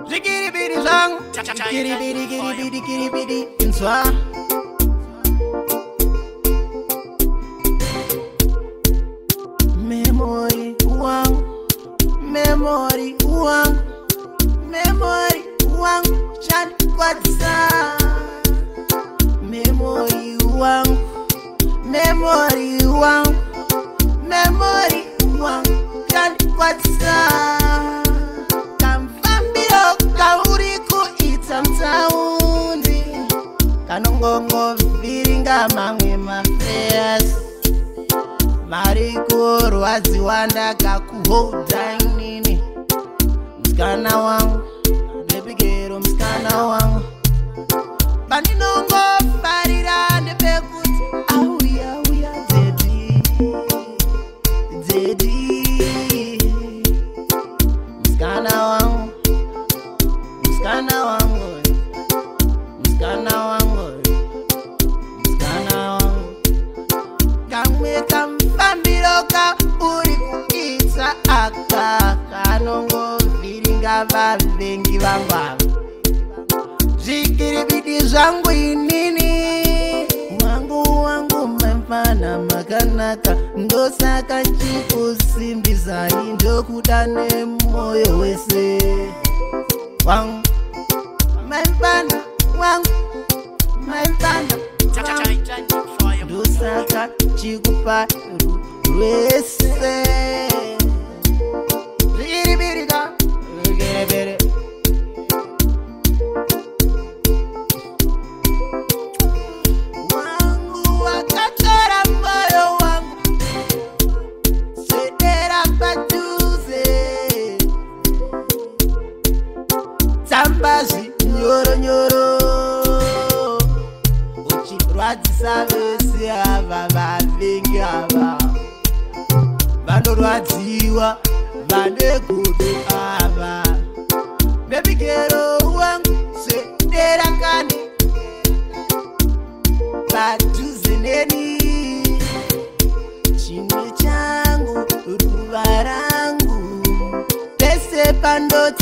Zikiribidi song, kiribidi, inswa. Memory wang, chan kwatsa. Memory wang, chan kwatsa. Kamfambiro kauriku itamtaundi. Kanongongo viringa mamwe mafeas. Mariko rwazi wanda kakuhoda nini. Mskana wangu, baby girl, mskana wangu. Paninongo farira ndepekuti auya Zedi mskana wangu kamwe kamfambiroka uri kuitsa aka kanongo viringa vavengi vangwava zvikiribidi zvangu inini wangu mafana makanaka ndosaka chikusimbizai ndokuda nemoyo wese wangu mafana wangu ndosaka chikupa wese zvikiribidika zvikirebere Sambazi nyoro uchirwadzisa vese ava vavengi ava vanorwadziwa vane godo ava baby girl wangu swedera kani padhuze neni chimwe changu ruva rangu pese pandoti